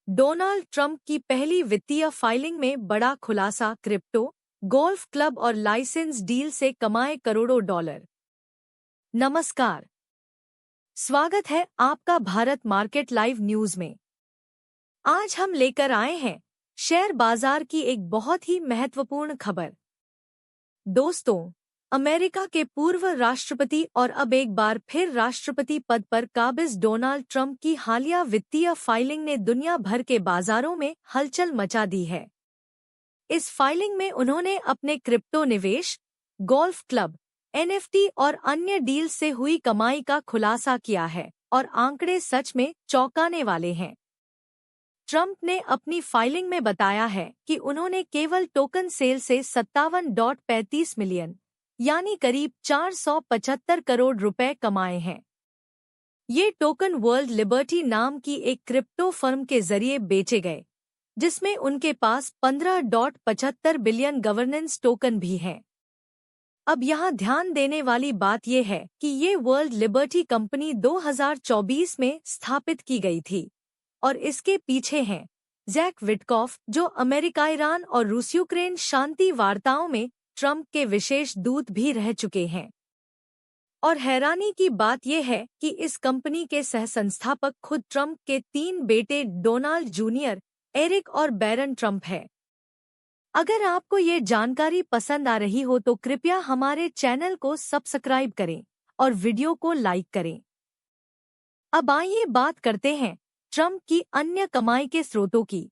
Donald Trump की पहली वित्तीय फाइलिंग में बड़ा खुलासा, क्रिप्टो, गोल्फ क्लब और लाइसेंस डील से कमाए करोड़ों डॉलर। नमस्कार, स्वागत है आपका भारत मार्केट लाइव न्यूज में। आज हम लेकर आए हैं शेयर बाजार की एक बहुत ही महत्वपूर्ण खबर। दोस्तों, अमेरिका के पूर्व राष्ट्रपति और अब एक बार फिर राष्ट्रपति पद पर काबिज डोनाल्ड ट्रंप की हालिया वित्तीय फाइलिंग ने दुनिया भर के बाजारों में हलचल मचा दी है। इस फाइलिंग में उन्होंने अपने क्रिप्टो निवेश, गोल्फ क्लब, एनएफटी और अन्य डील से हुई कमाई का खुलासा किया है और आंकड़े सच में चौंकाने वाले हैं। ट्रंप ने अपनी फाइलिंग में बताया है कि उन्होंने केवल टोकन सेल से 57.35 मिलियन यानी करीब 475 करोड़ रुपए कमाए हैं। ये टोकन वर्ल्ड लिबर्टी नाम की एक क्रिप्टो फर्म के जरिए बेचे गए, जिसमें उनके पास 15.75 बिलियन गवर्नेंस टोकन भी हैं। अब यहाँ ध्यान देने वाली बात यह है कि ये वर्ल्ड लिबर्टी कंपनी 2024 में स्थापित की गई थी और इसके पीछे हैं जैक विटकॉफ, जो अमेरिका, ईरान और रूस यूक्रेन शांति वार्ताओं में ट्रंप के विशेष दूत भी रह चुके हैं। और हैरानी की बात यह है कि इस कंपनी के सहसंस्थापक खुद ट्रंप के 3 बेटे डोनाल्ड जूनियर, एरिक और बैरन ट्रंप है। अगर आपको ये जानकारी पसंद आ रही हो तो कृपया हमारे चैनल को सब्सक्राइब करें और वीडियो को लाइक करें। अब आइए बात करते हैं ट्रंप की अन्य कमाई के स्रोतों की।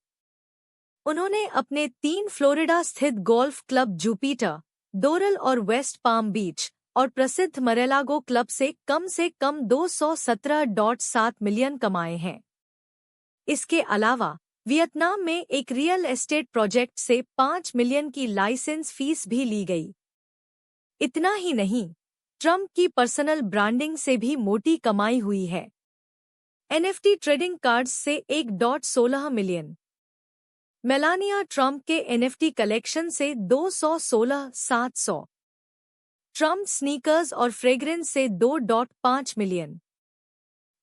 उन्होंने अपने 3 फ्लोरिडा स्थित गोल्फ क्लब जुपिटर, डोरल और वेस्ट पाम बीच और प्रसिद्ध मरेलागो क्लब से कम 217.7 मिलियन कमाए हैं। इसके अलावा वियतनाम में एक रियल एस्टेट प्रोजेक्ट से 5 मिलियन की लाइसेंस फीस भी ली गई। इतना ही नहीं, ट्रंप की पर्सनल ब्रांडिंग से भी मोटी कमाई हुई है। एनएफटी ट्रेडिंग कार्ड्स से 1.16 मिलियन, मेलानिया ट्रंप के एनएफटी कलेक्शन से 216,700, ट्रंप स्नीकर्स और फ्रेग्रेंस से 2.5 मिलियन,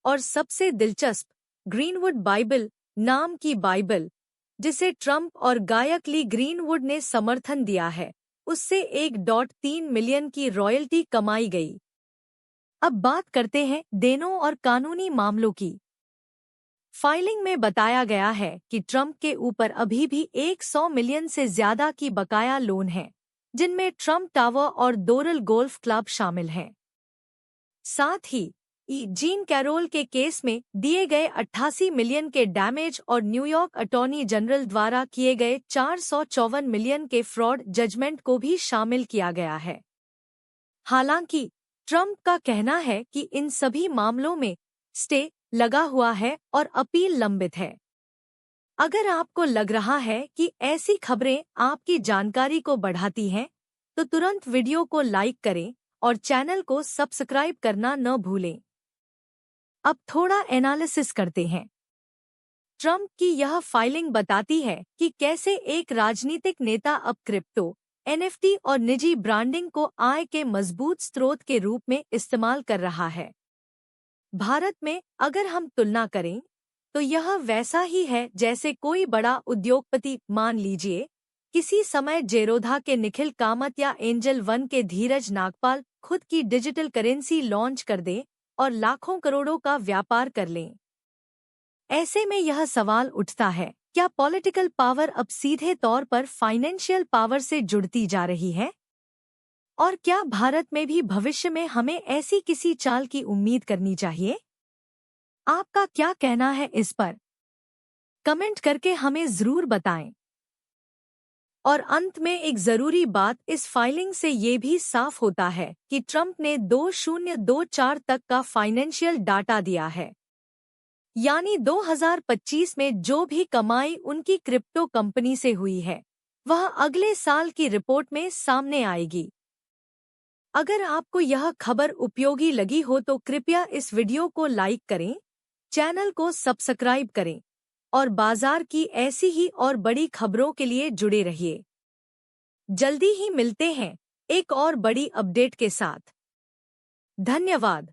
और सबसे दिलचस्प, ग्रीनवुड बाइबल नाम की बाइबल, जिसे ट्रंप और गायक ली ग्रीनवुड ने समर्थन दिया है, उससे 1.3 मिलियन की रॉयल्टी कमाई गई। अब बात करते हैं देनों और कानूनी मामलों की। फाइलिंग में बताया गया है कि ट्रंप के ऊपर अभी भी 100 मिलियन से ज्यादा की बकाया लोन है, जिनमें ट्रंप टावर और डोरल गोल्फ क्लब शामिल हैं। साथ ही जीन कैरोल के केस में दिए गए 88 मिलियन के डैमेज और न्यूयॉर्क अटॉर्नी जनरल द्वारा किए गए 454 मिलियन के फ्रॉड जजमेंट को भी शामिल किया गया है। हालांकि ट्रंप का कहना है कि इन सभी मामलों में स्टे लगा हुआ है और अपील लंबित है। अगर आपको लग रहा है कि ऐसी खबरें आपकी जानकारी को बढ़ाती हैं, तो तुरंत वीडियो को लाइक करें और चैनल को सब्सक्राइब करना न भूलें। अब थोड़ा एनालिसिस करते हैं। ट्रंप की यह फाइलिंग बताती है कि कैसे एक राजनीतिक नेता अब क्रिप्टो, एनएफटी और निजी ब्रांडिंग को आय के मजबूत स्रोत के रूप में इस्तेमाल कर रहा है। भारत में अगर हम तुलना करें तो यह वैसा ही है जैसे कोई बड़ा उद्योगपति, मान लीजिए किसी समय जेरोधा के निखिल कामत या एंजल वन के धीरज नागपाल, खुद की डिजिटल करेंसी लॉन्च कर दें और लाखों करोड़ों का व्यापार कर लें। ऐसे में यह सवाल उठता है, क्या पॉलिटिकल पावर अब सीधे तौर पर फाइनेंशियल पावर से जुड़ती जा रही है? और क्या भारत में भी भविष्य में हमें ऐसी किसी चाल की उम्मीद करनी चाहिए? आपका क्या कहना है इस पर? कमेंट करके हमें जरूर बताएं। और अंत में एक जरूरी बात, इस फाइलिंग से ये भी साफ होता है कि ट्रंप ने 2024 तक का फाइनेंशियल डाटा दिया है, यानी 2025 में जो भी कमाई उनकी क्रिप्टो कंपनी से हुई है, वह अगले साल की रिपोर्ट में सामने आएगी। अगर आपको यह खबर उपयोगी लगी हो तो कृपया इस वीडियो को लाइक करें, चैनल को सब्सक्राइब करें और बाजार की ऐसी ही और बड़ी खबरों के लिए जुड़े रहिए। जल्दी ही मिलते हैं एक और बड़ी अपडेट के साथ। धन्यवाद।